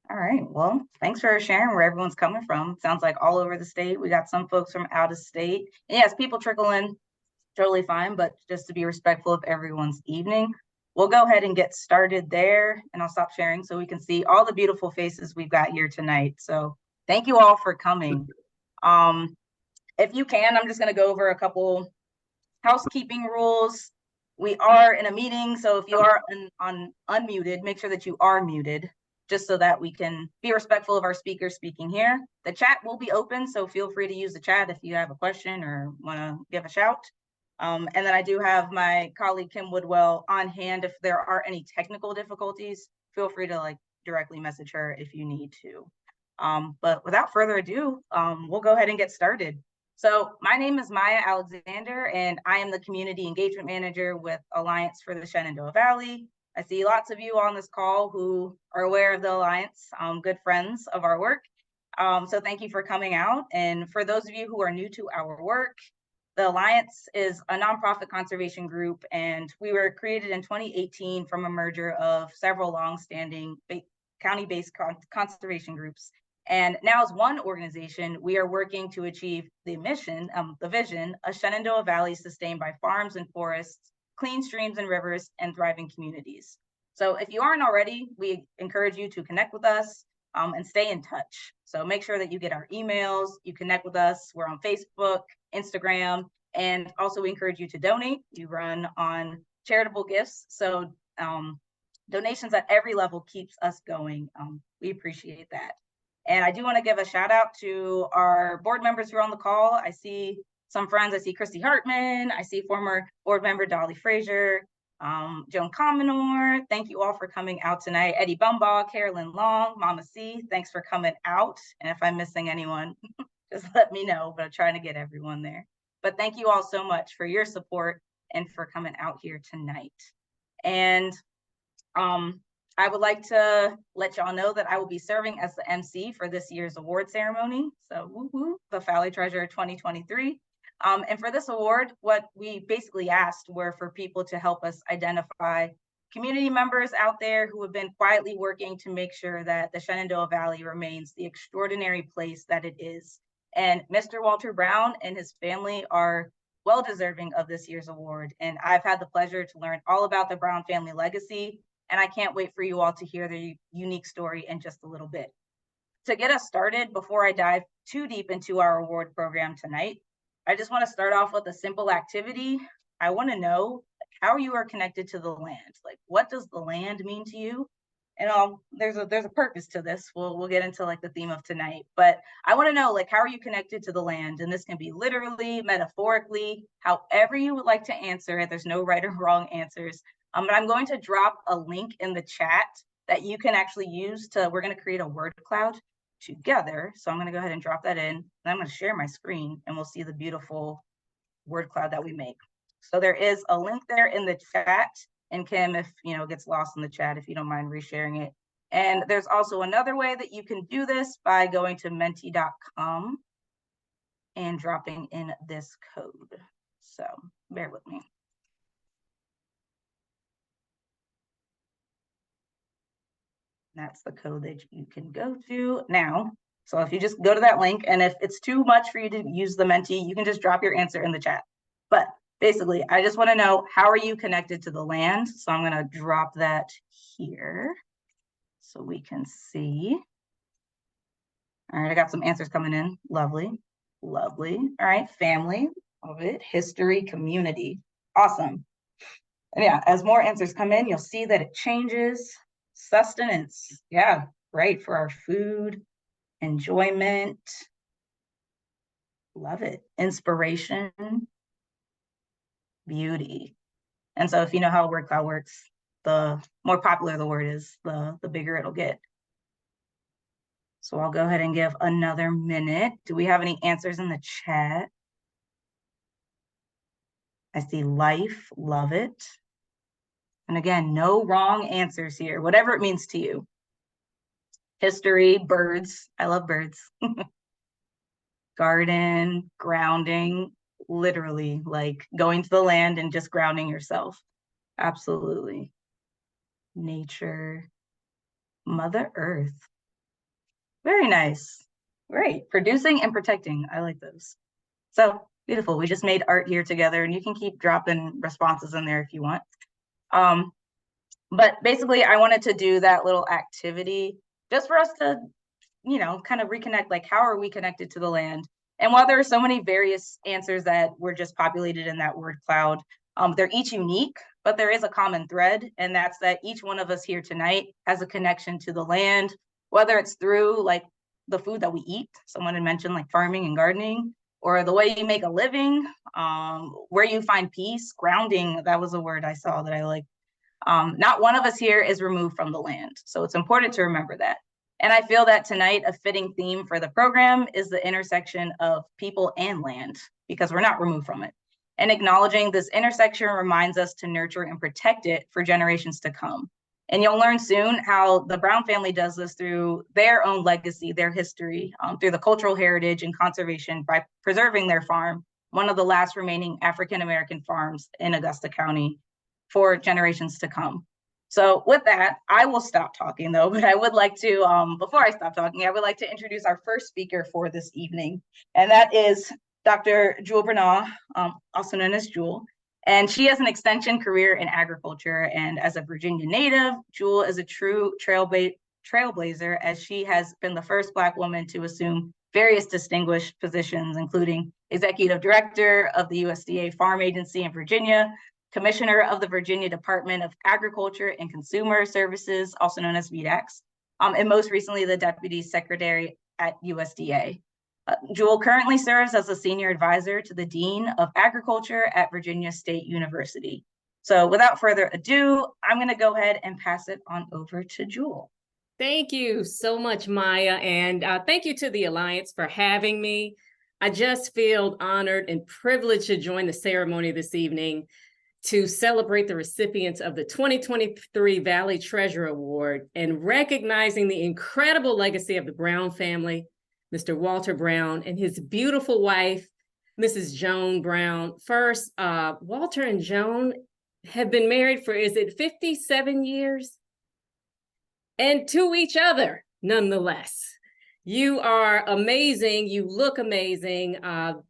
All right. Well, thanks for sharing where everyone's coming from. Sounds like all over the state. We got some folks from out of state. And yes, people trickle in, totally fine, but just to be respectful of everyone's evening, we'll go ahead and get started there, and I'll stop sharing so we can see all the beautiful faces we've got here tonight. So thank you all for coming. Um, if you can, I'm just going to go over a couple housekeeping rules. We are in a meeting, so if you are unmuted, make sure that you are muted, just so that we can be respectful of our speakers speaking here. The chat will be open, so feel free to use the chat if you have a question or want to give a shout. And then I do have my colleague Kim Woodwell on hand. If there are any technical difficulties, feel free to directly message her if you need to. But without further ado, we'll go ahead and get started. So my name is Maya Alexander, and I am the Community Engagement Manager with Alliance for the Shenandoah Valley. I see lots of you on this call who are aware of the Alliance, good friends of our work. So thank you for coming out. And for those of you who are new to our work, the Alliance is a nonprofit conservation group, and we were created in 2018 from a merger of several longstanding county-based conservation groups. And now as one organization, we are working to achieve the mission, the vision, a Shenandoah Valley sustained by farms and forests, clean streams and rivers, and thriving communities. So if you aren't already, we encourage you to connect with us and stay in touch. So make sure that you get our emails, you connect with us. We're on Facebook, Instagram, and also we encourage you to donate. You run on charitable gifts. So donations at every level keeps us going. We appreciate that. And I do want to give a shout out to our board members who are on the call. I see some friends. I see Christy Hartman. I see former board member Dolly Frazier, Joan Cominor. Thank you all for coming out tonight. Eddie Bumbaugh, Carolyn Long, Mama C, thanks for coming out. And if I'm missing anyone, just let me know, but I'm trying to get everyone there. But thank you all so much for your support and for coming out here tonight. And I would like to let y'all know that I will be serving as the MC for this year's award ceremony. So woo-hoo, the Valley Treasure 2023. And for this award, what we basically asked were for people to help us identify community members out there who have been quietly working to make sure that the Shenandoah Valley remains the extraordinary place that it is. And Mr. Walter Brown and his family are well deserving of this year's award. And I've had the pleasure to learn all about the Brown family legacy, and I can't wait for you all to hear their unique story in just a little bit. To get us started, before I dive too deep into our award program tonight, I just want to start off with a simple activity. I want to know how you are connected to the land. Like, what does the land mean to you? And there's a purpose to this. We'll get into the theme of tonight, but I want to know how are you connected to the land? And this can be literally, metaphorically, however you would like to answer it. There's no right or wrong answers. But I'm going to drop a link in the chat that you can actually use we're going to create a word cloud together. So I'm going to go ahead and drop that in, and I'm going to share my screen, and we'll see the beautiful word cloud that we make. So there is a link there in the chat. And Kim, if it gets lost in the chat, if you don't mind resharing it. And there's also another way that you can do this by going to menti.com and dropping in this code. So bear with me. That's the code that you can go to now. So if you just go to that link, and if it's too much for you to use the Menti, you can just drop your answer in the chat. But basically, I just want to know, how are you connected to the land? So I'm going to drop that here so we can see. All right, I got some answers coming in. Lovely, lovely. All right, family, love it. History, community, awesome. And yeah, as more answers come in, you'll see that it changes. Sustenance, yeah, great for our food. Enjoyment, love it. Inspiration, beauty. And so if you know how a word cloud works, the more popular the word is, the bigger it'll get. So I'll go ahead and give another minute. Do we have any answers in the chat? I see life, love it. And again, no wrong answers here, whatever it means to you. History, birds, I love birds. Garden, grounding, literally going to the land and just grounding yourself. Absolutely. Nature, Mother Earth. Very nice. Great. Producing and protecting. I like those. So beautiful. We just made art here together, and you can keep dropping responses in there if you want. Um, but basically, I wanted to do that little activity just for us to, kind of reconnect, like, how are we connected to the land? And while there are so many various answers that were just populated in that word cloud, they're each unique, but there is a common thread, and that's that each one of us here tonight has a connection to the land, whether it's through like the food that we eat. Someone had mentioned like farming and gardening, or the way you make a living, where you find peace, grounding. That was a word I saw that I liked. Not one of us here is removed from the land. So it's important to remember that. And I feel that tonight, a fitting theme for the program is the intersection of people and land, because we're not removed from it. And acknowledging this intersection reminds us to nurture and protect it for generations to come. And you'll learn soon how the Brown family does this through their own legacy, their history, through the cultural heritage and conservation by preserving their farm, one of the last remaining African-American farms in Augusta County, for generations to come. So with that, I will stop talking though, but I would like to, before I stop talking, I would like to introduce our first speaker for this evening, and that is Dr. Jewel Bernal, also known as Jewel. And she has an extension career in agriculture, and as a Virginia native, Jewel is a true trailblazer, as she has been the first Black woman to assume various distinguished positions, including Executive Director of the USDA Farm Agency in Virginia, Commissioner of the Virginia Department of Agriculture and Consumer Services, also known as VDACS, and most recently the Deputy Secretary at USDA. Jewel currently serves as a Senior Advisor to the Dean of Agriculture at Virginia State University. So without further ado, I'm going to go ahead and pass it on over to Jewel. Thank you so much, Maya, and thank you to the Alliance for having me. I just feel honored and privileged to join the ceremony this evening to celebrate the recipients of the 2023 Valley Treasure Award and recognizing the incredible legacy of the Brown family, Mr. Walter Brown and his beautiful wife, Mrs. Joan Brown. First, Walter and Joan have been married for, is it 57 years? And to each other, nonetheless. You are amazing. You look amazing.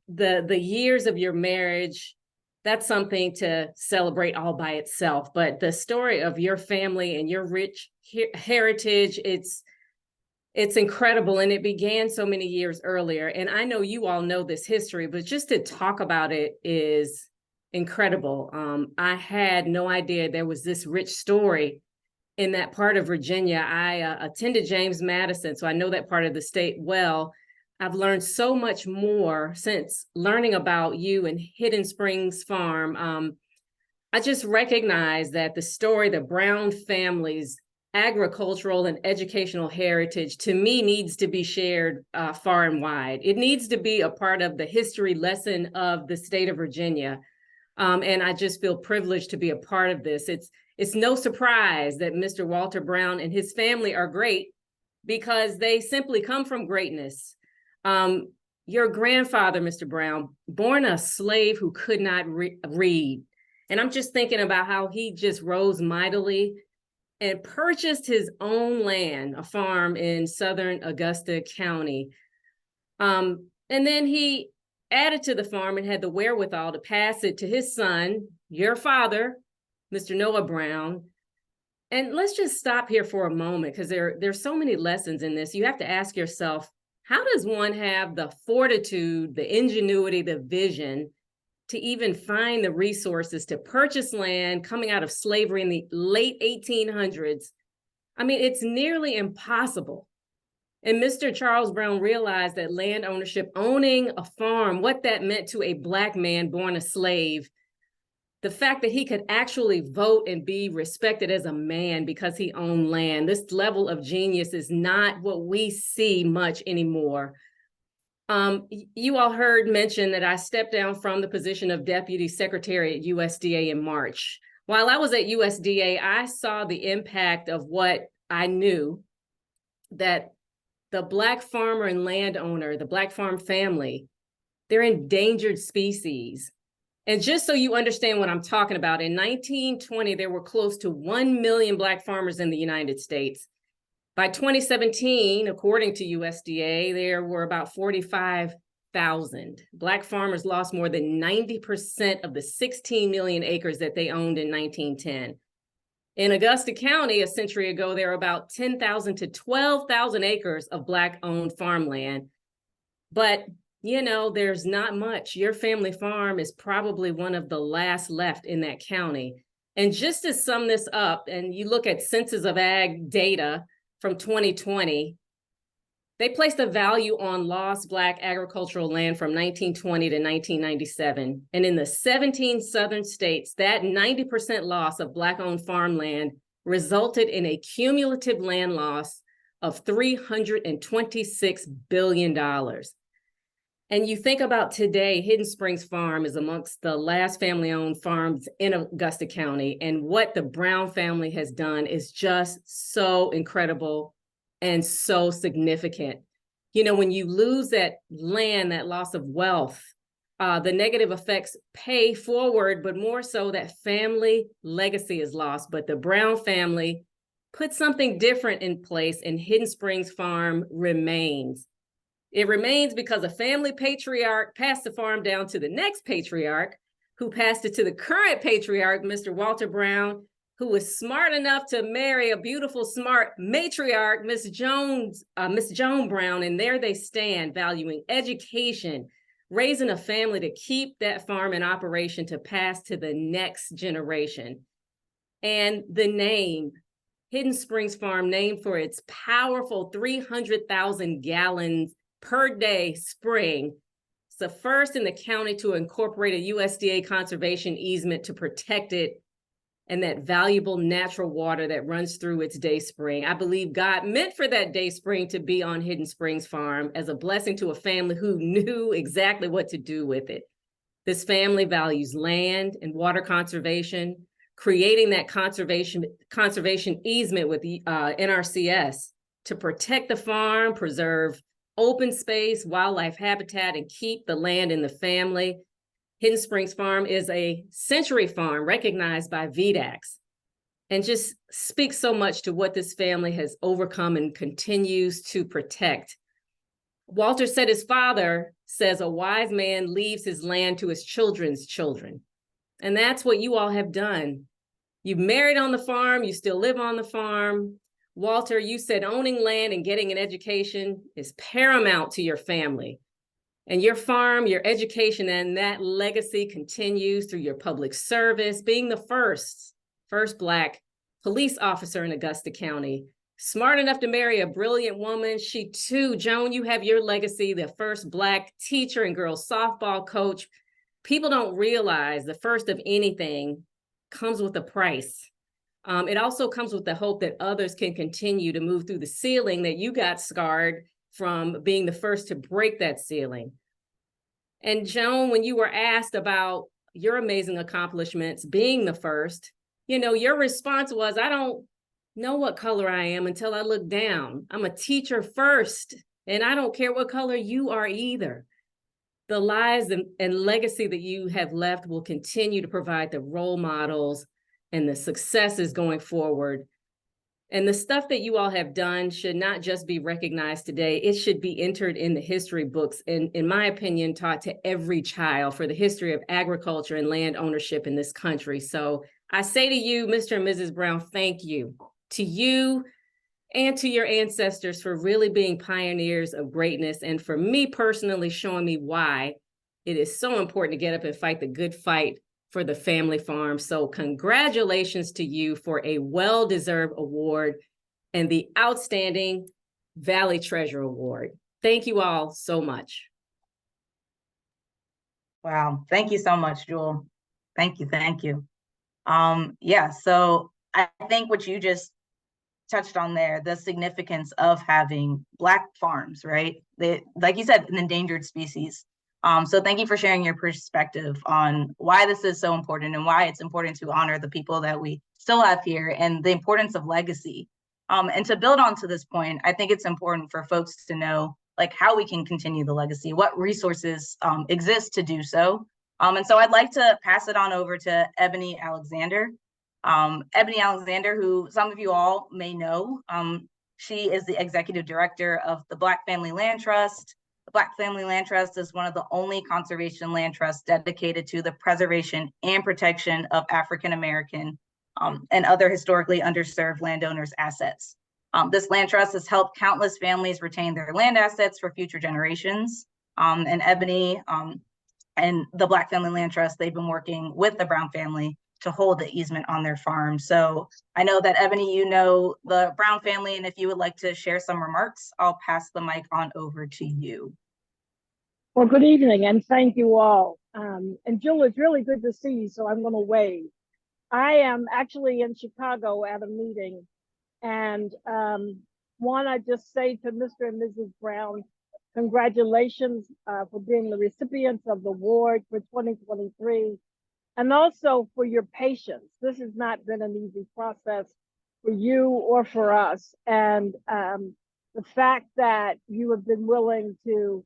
The years of your marriage, that's something to celebrate all by itself. But the story of your family and your rich heritage, it's incredible. And it began so many years earlier. And I know you all know this history, but just to talk about it is incredible. I had no idea there was this rich story in that part of Virginia. I attended James Madison, so I know that part of the state well. I've learned so much more since learning about you and Hidden Springs Farm. I just recognize that the story, the Brown family's agricultural and educational heritage, to me, needs to be shared far and wide. It needs to be a part of the history lesson of the state of Virginia. And I just feel privileged to be a part of this. It's no surprise that Mr. Walter Brown and his family are great because they simply come from greatness. Your grandfather, Mr. Brown, born a slave who could not read. And I'm just thinking about how he just rose mightily and purchased his own land, a farm in southern Augusta County. And then he added to the farm and had the wherewithal to pass it to his son, your father, Mr. Noah Brown. And let's just stop here for a moment, because there's so many lessons in this. You have to ask yourself, how does one have the fortitude, the ingenuity, the vision to even find the resources to purchase land coming out of slavery in the late 1800s? I mean, it's nearly impossible. And Mr. Charles Brown realized that land ownership, owning a farm, what that meant to a Black man born a slave, the fact that he could actually vote and be respected as a man because he owned land. This level of genius is not what we see much anymore. You all heard mention that I stepped down from the position of Deputy Secretary at USDA in March. While I was at USDA, I saw the impact of what I knew, that the Black farmer and landowner, the Black farm family, they're endangered species. And just so you understand what I'm talking about, in 1920, there were close to 1 million Black farmers in the United States. By 2017, according to USDA, there were about 45,000. Black farmers lost more than 90% of the 16 million acres that they owned in 1910. In Augusta County, a century ago, there were about 10,000 to 12,000 acres of Black-owned farmland. But, you know, there's not much. Your family farm is probably one of the last left in that county. And just to sum this up, and you look at Census of Ag data from 2020, they placed a value on lost Black agricultural land from 1920 to 1997. And in the 17 southern states, that 90% loss of Black-owned farmland resulted in a cumulative land loss of $326 billion. And you think about today, Hidden Springs Farm is amongst the last family-owned farms in Augusta County. And what the Brown family has done is just so incredible and so significant. You know, when you lose that land, that loss of wealth, the negative effects pay forward, but more so that family legacy is lost. But the Brown family put something different in place, and Hidden Springs Farm remains. It remains because a family patriarch passed the farm down to the next patriarch, who passed it to the current patriarch, Mr. Walter Brown, who was smart enough to marry a beautiful, smart matriarch, Miss Joan Brown. And there they stand, valuing education, raising a family to keep that farm in operation to pass to the next generation. And the name, Hidden Springs Farm, named for its powerful 300,000 gallons per day spring. It's the first in the county to incorporate a USDA conservation easement to protect it and that valuable natural water that runs through its day spring. I believe God meant for that day spring to be on Hidden Springs Farm as a blessing to a family who knew exactly what to do with it. This family values land and water conservation, creating that conservation easement with the NRCS to protect the farm, preserve open space, wildlife habitat, and keep the land in the family. Hidden Springs Farm is a century farm recognized by VDACs, and just speaks so much to what this family has overcome and continues to protect. Walter said his father says a wise man leaves his land to his children's children. And that's what you all have done. You married on the farm, you still live on the farm. Walter, you said owning land and getting an education is paramount to your family. And your farm, your education, and that legacy continues through your public service, being the first Black police officer in Augusta County, smart enough to marry a brilliant woman. She too, Joan, you have your legacy, the first Black teacher and girls softball coach. People don't realize the first of anything comes with a price. It also comes with the hope that others can continue to move through the ceiling that you got scarred from being the first to break that ceiling. And Joan, when you were asked about your amazing accomplishments, being the first, you know, your response was, I don't know what color I am until I look down. I'm a teacher first, and I don't care what color you are either. The lives and legacy that you have left will continue to provide the role models and the successes going forward. And the stuff that you all have done should not just be recognized today, it should be entered in the history books, and in my opinion, taught to every child for the history of agriculture and land ownership in this country. So I say to you, Mr. and Mrs. Brown, thank you to you and to your ancestors for really being pioneers of greatness, and for me personally showing me why it is so important to get up and fight the good fight for the family farm. So congratulations to you for a well-deserved award and the Outstanding Valley Treasure Award. Thank you all so much. Wow. Thank you so much, Jewel. Thank you. Thank you. Yeah, so I think what you just touched on there, the significance of having Black farms, right? They, like you said, an endangered species. So thank you for sharing your perspective on why this is so important and why it's important to honor the people that we still have here and the importance of legacy. And to build on to this point, I think it's important for folks to know like how we can continue the legacy, what resources exist to do so. And so I'd like to pass it on over to Ebony Alexander. Ebony Alexander, who some of you all may know, She is the executive director of the Black Family Land Trust. The Black Family Land Trust is one of the only conservation land trusts dedicated to the preservation and protection of African American and other historically underserved landowners' assets. This land trust has helped countless families retain their land assets for future generations. And Ebony and the Black Family Land Trust, they've been working with the Brown family to hold the easement on their farm. So I know that Ebony, you know the Brown family, and if you would like to share some remarks, I'll pass the mic on over to you. Well, good evening, and thank you all. And Jill, it's really good to see you, so I'm going to wave. I am actually in Chicago at a meeting, and want to just say to Mr. and Mrs. Brown, congratulations for being the recipients of the award for 2023, and also for your patience. This has not been an easy process for you or for us, and the fact that you have been willing to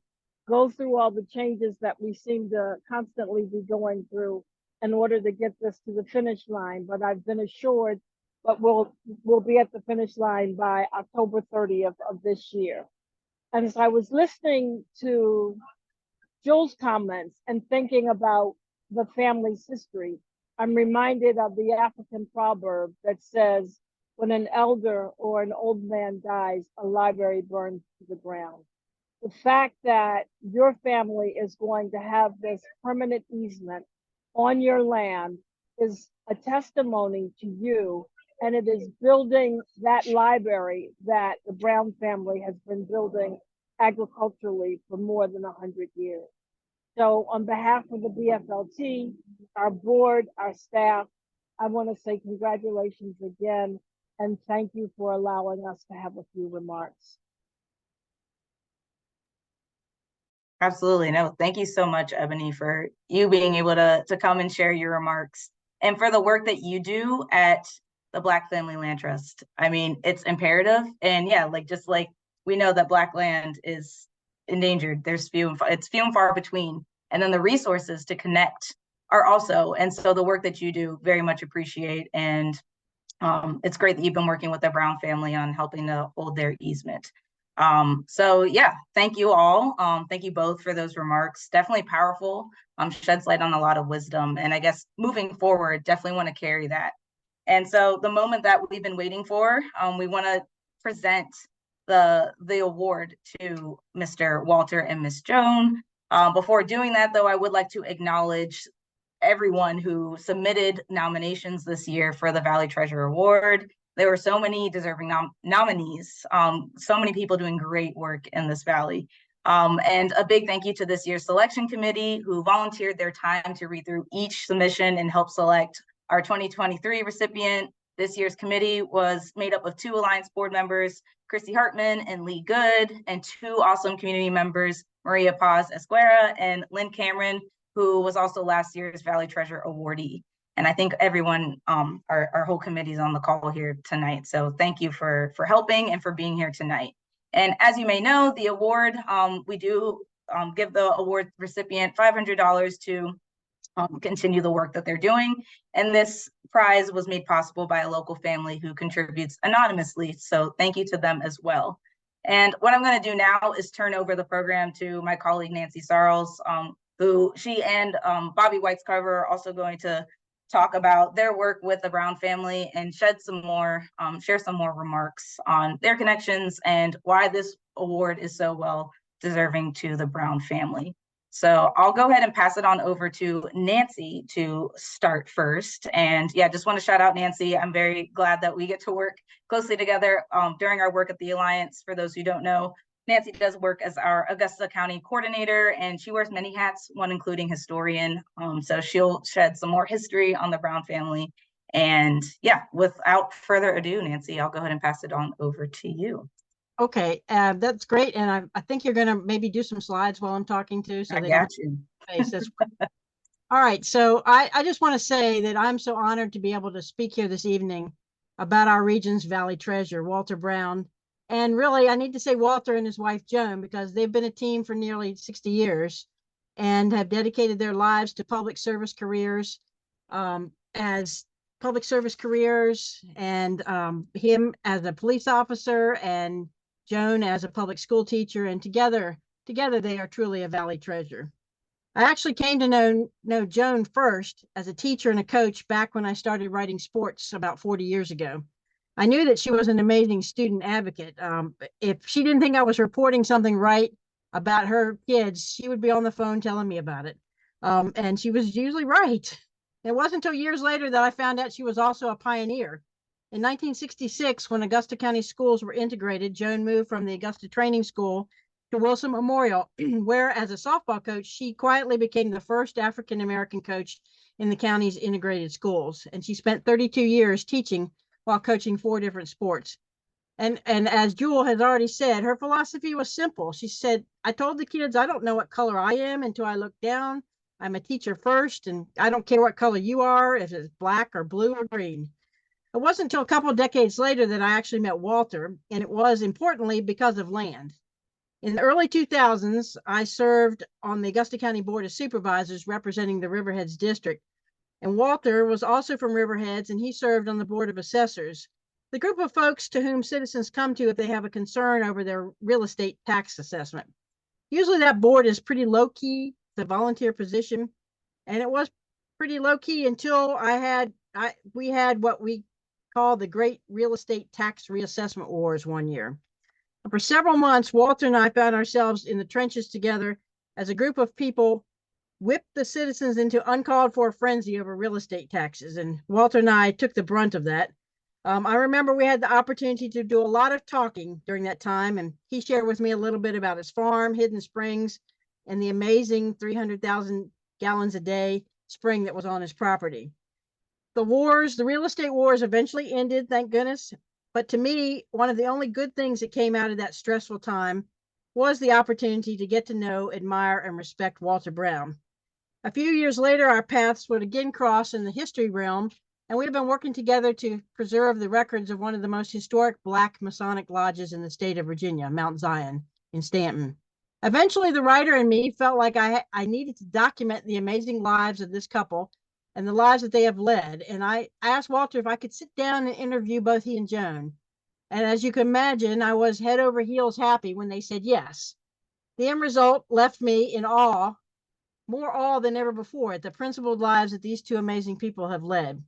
go through all the changes that we seem to constantly be going through in order to get this to the finish line. But I've been assured that we'll be at the finish line by October 30th of this year. And as I was listening to Joel's comments and thinking about the family's history, I'm reminded of the African proverb that says, when an elder or an old man dies, a library burns to the ground. The fact that your family is going to have this permanent easement on your land is a testimony to you, and it is building that library that the Brown family has been building agriculturally for more than 100 years. So on behalf of the BFLT, our board, our staff, I want to say congratulations again, and thank you for allowing us to have a few remarks. Absolutely. No, thank you so much, Ebony, for you being able to come and share your remarks and for the work that you do at the Black Family Land Trust. I mean, it's imperative. And yeah, just like we know that Black land is endangered, it's few and far between. And then the resources to connect are also. And so the work that you do, very much appreciate. And it's great that you've been working with the Brown family on helping to hold their easement. So yeah, thank you all. Thank you both for those remarks. Definitely powerful, sheds light on a lot of wisdom. And I guess moving forward, definitely want to carry that. And so the moment that we've been waiting for, we want to present the award to Mr. Walter and Miss Joan. Before doing that, though, I would like to acknowledge everyone who submitted nominations this year for the Valley Treasure Award. There were so many deserving nominees, so many people doing great work in this valley. And a big thank you to this year's selection committee who volunteered their time to read through each submission and help select our 2023 recipient. This year's committee was made up of 2 Alliance board members, Chrissy Hartman and Lee Good, and 2 awesome community members, Maria Paz Esquera and Lynn Cameron, who was also last year's Valley Treasure awardee. And I think everyone, our whole committee is on the call here tonight. So thank you for helping and for being here tonight. And as you may know, the award, we do give the award recipient $500 to continue the work that they're doing. And this prize was made possible by a local family who contributes anonymously. So thank you to them as well. And what I'm going to do now is turn over the program to my colleague, Nancy Sarles, who she and Bobby Whitescarver are also going to talk about their work with the Brown family and share some more remarks on their connections and why this award is so well deserving to the Brown family. So I'll go ahead and pass it on over to Nancy to start first. And yeah, just want to shout out Nancy. I'm very glad that we get to work closely together during our work at the Alliance. For those who don't know, Nancy does work as our Augusta County coordinator, and she wears many hats, one including historian. So she'll shed some more history on the Brown family. And yeah, without further ado, Nancy, I'll go ahead and pass it on over to you. Okay, that's great. And I think you're going to maybe do some slides while I'm talking too. So I got you. All right, so I just want to say that I'm so honored to be able to speak here this evening about our region's Valley Treasure, Walter Brown. And really, I need to say Walter and his wife, Joan, because they've been a team for nearly 60 years and have dedicated their lives to public service careers as public service careers, and him as a police officer and Joan as a public school teacher. And together they are truly a Valley treasure. I actually came to know Joan first as a teacher and a coach back when I started writing sports about 40 years ago. I knew that she was an amazing student advocate. If she didn't think I was reporting something right about her kids, she would be on the phone telling me about it. And she was usually right. It wasn't until years later that I found out she was also a pioneer. In 1966, when Augusta County schools were integrated, Joan moved from the Augusta Training School to Wilson Memorial, where as a softball coach, she quietly became the first African-American coach in the county's integrated schools. And she spent 32 years teaching while coaching 4 different sports. And as Jewel has already said, her philosophy was simple. She said, I told the kids, I don't know what color I am until I look down. I'm a teacher first, and I don't care what color you are, if it's black or blue or green. It wasn't until a couple of decades later that I actually met Walter, and it was importantly because of land. In the early 2000s, I served on the Augusta County Board of Supervisors representing the Riverheads District. And Walter was also from Riverheads, and he served on the Board of Assessors, the group of folks to whom citizens come to if they have a concern over their real estate tax assessment. Usually that board is pretty low-key, it's a volunteer position, and it was pretty low-key until we had what we call the Great Real Estate Tax Reassessment Wars one year. For several months, Walter and I found ourselves in the trenches together as a group of people whipped the citizens into uncalled for frenzy over real estate taxes. And Walter and I took the brunt of that. I remember we had the opportunity to do a lot of talking during that time. And he shared with me a little bit about his farm, Hidden Springs, and the amazing 300,000 gallons a day spring that was on his property. The real estate wars eventually ended, thank goodness. But to me, one of the only good things that came out of that stressful time was the opportunity to get to know, admire, and respect Walter Brown. A few years later, our paths would again cross in the history realm, and we've been working together to preserve the records of one of the most historic Black Masonic lodges in the state of Virginia, Mount Zion in Stanton. Eventually, the writer in me felt like I needed to document the amazing lives of this couple and the lives that they have led. And I asked Walter if I could sit down and interview both he and Joan. And as you can imagine, I was head over heels happy when they said yes. The end result left me in awe, more awe than ever before, at the principled lives that these two amazing people have led.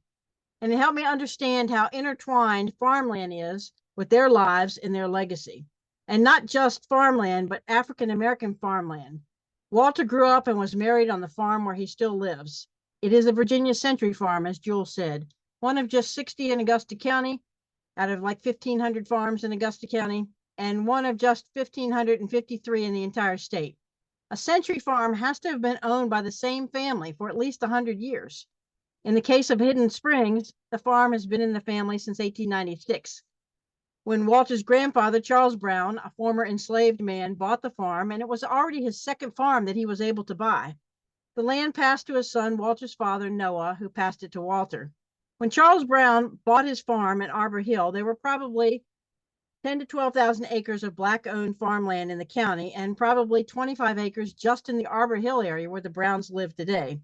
And it helped me understand how intertwined farmland is with their lives and their legacy. And not just farmland, but African-American farmland. Walter grew up and was married on the farm where he still lives. It is a Virginia Century Farm, as Jewel said, one of just 60 in Augusta County, out of like 1,500 farms in Augusta County, and one of just 1,553 in the entire state. A century farm has to have been owned by the same family for at least 100 years. In the case of Hidden Springs, the farm has been in the family since 1896. When Walter's grandfather, Charles Brown, a former enslaved man, bought the farm, and it was already his second farm that he was able to buy. The land passed to his son, Walter's father, Noah, who passed it to Walter. When Charles Brown bought his farm at Arbor Hill, there were probably 10 to 12,000 acres of Black-owned farmland in the county, and probably 25 acres just in the Arbor Hill area where the Browns live today.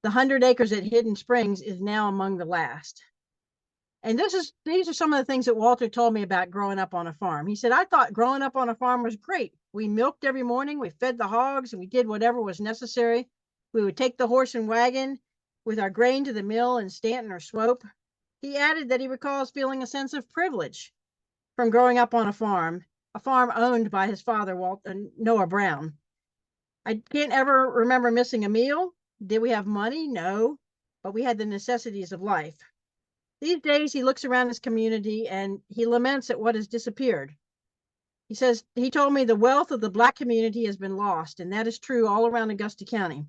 The 100 acres at Hidden Springs is now among the last. And these are some of the things that Walter told me about growing up on a farm. He said, I thought growing up on a farm was great. We milked every morning, we fed the hogs, and we did whatever was necessary. We would take the horse and wagon with our grain to the mill in Stanton or Swope. He added that he recalls feeling a sense of privilege from growing up on a farm owned by his father, Noah Brown. I can't ever remember missing a meal. Did we have money? No, but we had the necessities of life. These days, he looks around his community and he laments at what has disappeared. He says, he told me the wealth of the Black community has been lost, and that is true all around Augusta County.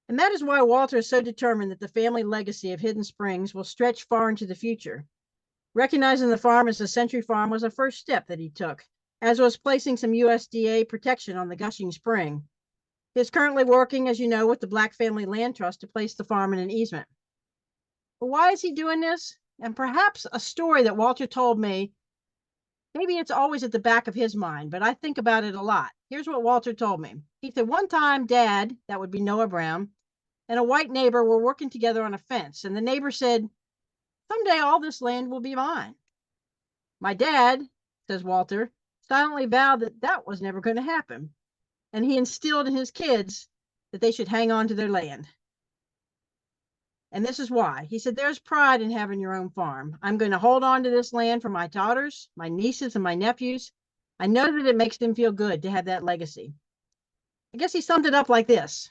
And that is why Walter is so determined that the family legacy of Hidden Springs will stretch far into the future. Recognizing the farm as a century farm was a first step that he took, as was placing some USDA protection on the gushing spring. He is currently working, as you know, with the Black Family Land Trust to place the farm in an easement. But why is he doing this? And perhaps a story that Walter told me, maybe it's always at the back of his mind, but I think about it a lot. Here's what Walter told me. He said, one time, Dad, that would be Noah Brown, and a white neighbor were working together on a fence. And the neighbor said, "Someday all this land will be mine." My dad, says Walter, silently vowed that that was never going to happen. And he instilled in his kids that they should hang on to their land. And this is why. He said, "There's pride in having your own farm. I'm going to hold on to this land for my daughters, my nieces, and my nephews. I know that it makes them feel good to have that legacy." I guess he summed it up like this: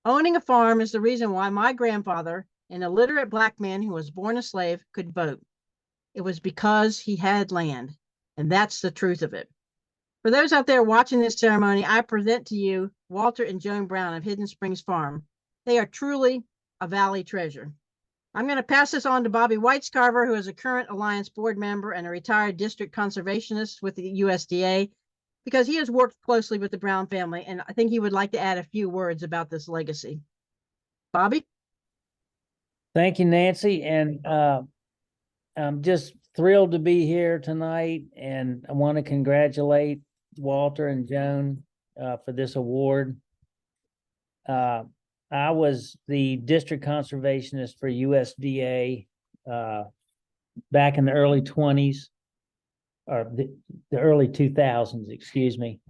owning a farm is the reason why my grandfather, an illiterate Black man who was born a slave, could vote. It was because he had land. And that's the truth of it. For those out there watching this ceremony, I present to you Walter and Joan Brown of Hidden Springs Farm. They are truly a Valley treasure. I'm going to pass this on to Bobby Whitescarver, who is a current Alliance board member and a retired district conservationist with the USDA, because he has worked closely with the Brown family, and I think he would like to add a few words about this legacy. Bobby? Thank you, Nancy. And I'm just thrilled to be here tonight. And I want to congratulate Walter and Joan for this award. I was the district conservationist for USDA back in the early 20s, or the early 2000s, excuse me.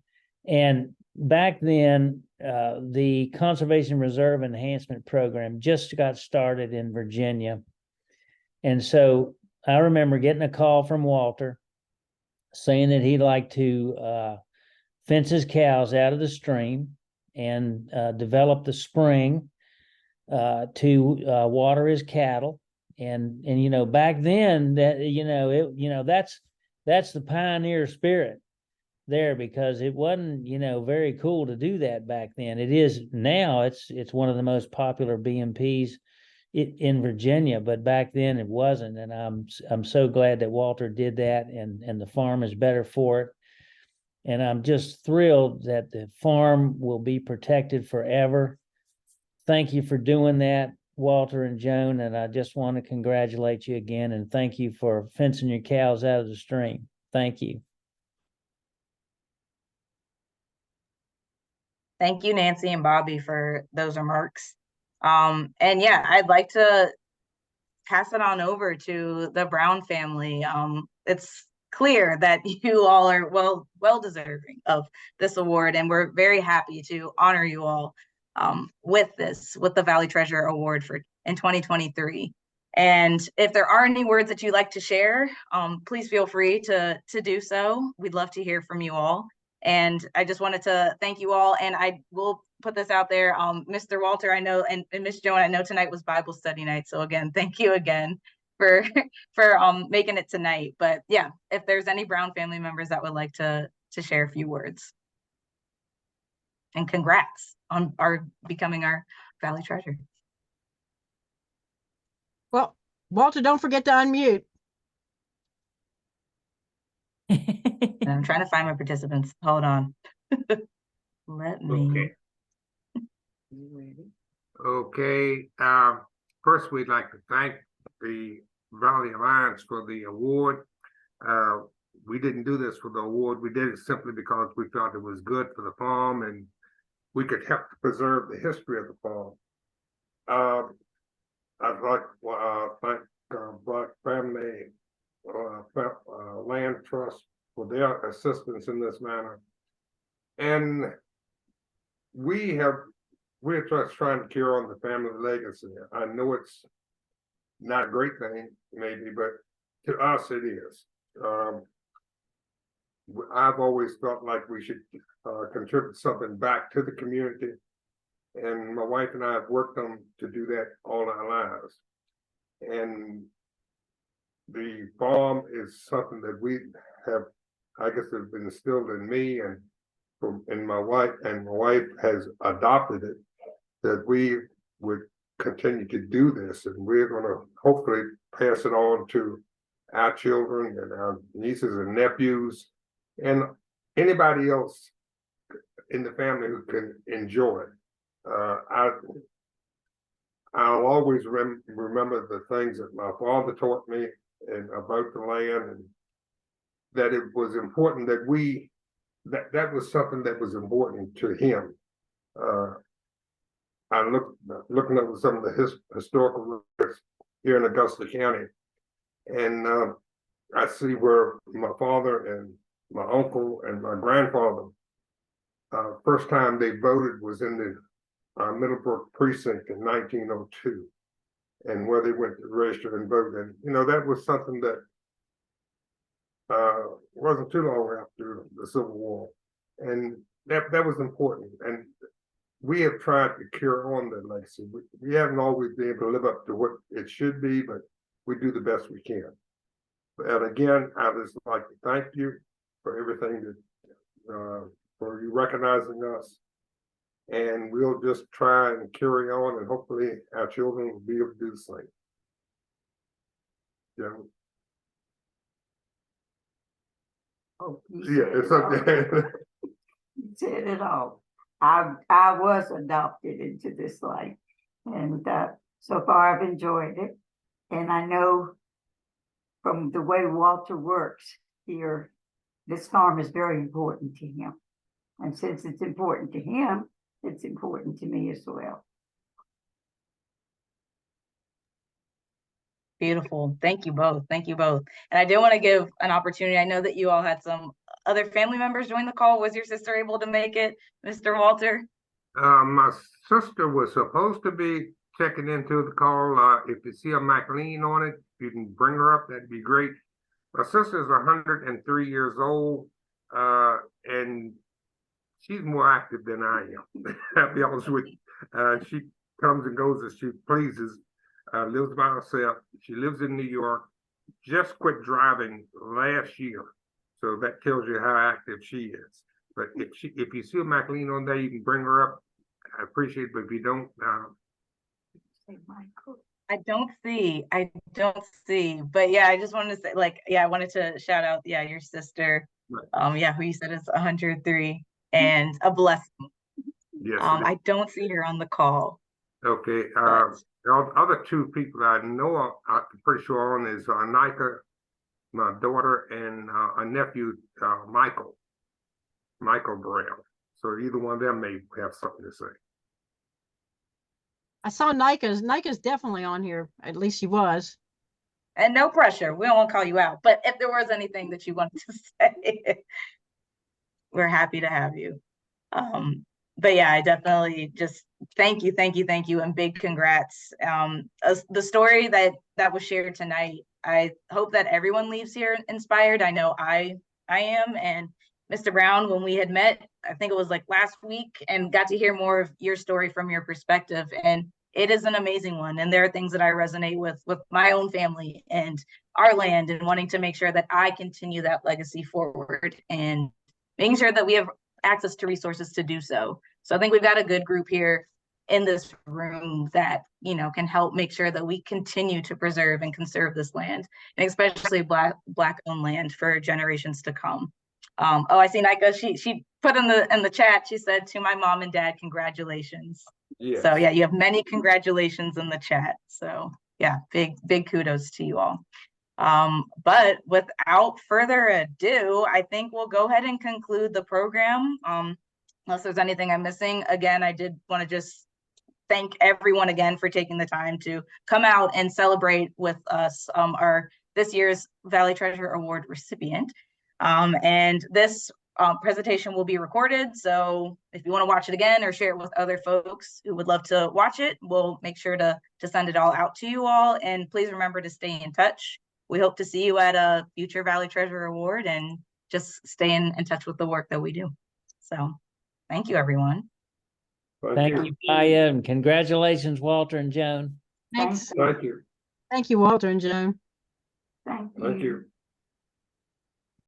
And back then, the Conservation Reserve Enhancement Program just got started in Virginia. And so I remember getting a call from Walter saying that he'd like to fence his cows out of the stream and develop the spring to water his cattle. And you know, back then, that that's the pioneer spirit there, because it wasn't, very cool to do that back then. It is now. It's one of the most popular BMPs in Virginia, but back then it wasn't. And I'm so glad that Walter did that, and the farm is better for it. And I'm just thrilled that the farm will be protected forever. Thank you for doing that, Walter and Joan, and I just want to congratulate you again, and thank you for fencing your cows out of the stream. Thank you. Thank you, Nancy and Bobby, for those remarks. And yeah, I'd like to pass it on over to the Brown family. It's clear that you all are well deserving of this award, and we're very happy to honor you all with the Valley Treasure Award in 2023. And if there are any words that you'd like to share, please feel free to do so. We'd love to hear from you all. And I just wanted to thank you all. And I will put this out there. Mr. Walter, I know, and Miss Joan, I know tonight was Bible study night. So again, thank you again for making it tonight. But yeah, if there's any Brown family members that would like to share a few words. And congrats on becoming our Valley Treasure. Well, Walter, don't forget to unmute. And I'm trying to find my participants. Hold on. Let me. Okay. First, we'd like to thank the Valley Alliance for the award. We didn't do this for the award. We did it simply because we felt it was good for the farm and we could help to preserve the history of the farm. I'd like to thank Black Family Land Trust for their assistance in this matter. And we're just trying to carry on the family legacy. I know it's not a great thing, maybe, but to us it is. I've always felt like we should contribute something back to the community. And my wife and I have worked on to do that all our lives. And the farm is something that we have, I guess, has been instilled in me and my wife has adopted it, that we would continue to do this, and we're going to hopefully pass it on to our children and our nieces and nephews and anybody else in the family who can enjoy it. I'll always remember the things that my father taught me and about the land, and that it was important that that was something that was important to him. I looking over some of the historical records here in Augusta County, and I see where my father and my uncle and my grandfather, first time they voted was in the Middlebrook precinct in 1902, and where they went to register and vote. And you know, that was something that wasn't too long after the Civil War, and that was important. And we have tried to carry on that legacy. We haven't always been able to live up to what it should be, but we do the best we can. And again, I just like to thank you for everything that, for you recognizing us. And we'll just try and carry on, and hopefully our children will be able to do the same. Yeah. Oh, Yeah, it's okay. You said it all. I was adopted into this life, and so far I've enjoyed it. And I know from the way Walter works here, this farm is very important to him. And since it's important to him, it's important to me as well. Beautiful. Thank you both. Thank you both. And I did want to give an opportunity. I know that you all had some other family members join the call. Was your sister able to make it, Mr. Walter? My sister was supposed to be checking into the call. If you see a McLean on it, you can bring her up. That'd be great. My sister is 103 years old, and she's more active than I am. I'll be honest with you. She comes and goes as she pleases. Lives by herself. She lives in New York. Just quit driving last year, so that tells you how active she is. But if you see a McLean on there, you can bring her up. I appreciate it, but if you don't, I don't see, but yeah, I just wanted to say, like, yeah, I wanted to shout out, yeah, your sister, yeah, who you said is 103 and a blessing. yes. I don't see her on the call. Okay. But The other two people I know of, I'm pretty sure on is Nika, my daughter, and a nephew, Michael Brown. So either one of them may have something to say. I saw Nika's definitely on here. At least she was. and no pressure. We don't want to call you out, but if there was anything that you wanted to say, we're happy to have you. But yeah, I definitely just thank you, and big congrats. The story that was shared tonight, I hope that everyone leaves here inspired. I know I am, and Mr. Brown, when we had met, I think it was like last week, and got to hear more of your story from your perspective, and it is an amazing one. And there are things that I resonate with my own family and our land, and wanting to make sure that I continue that legacy forward, and making sure that we have access to resources to do so. So I think we've got a good group here in this room that, you know, can help make sure that we continue to preserve and conserve this land, and especially Black owned land for generations to come. Oh, I see Nika, she put in the chat, she said, to my mom and dad, congratulations. Yes. So yeah, you have many congratulations in the chat. So yeah, big kudos to you all. But without further ado, I think we'll go ahead and conclude the program. Unless there's anything I'm missing. Again, I did want to just thank everyone again for taking the time to come out and celebrate with us, our this year's Valley Treasure Award recipient. And this presentation will be recorded. So if you want to watch it again or share it with other folks who would love to watch it, we'll make sure to send it all out to you all. And please remember to stay in touch. We hope to see you at a future Valley Treasure Award, and just stay in touch with the work that we do. So thank you, everyone. Thank you, Maya, and congratulations, Walter and Joan. Thanks. Thank you. Thank you, Walter and Joan. Thank you. Thank you.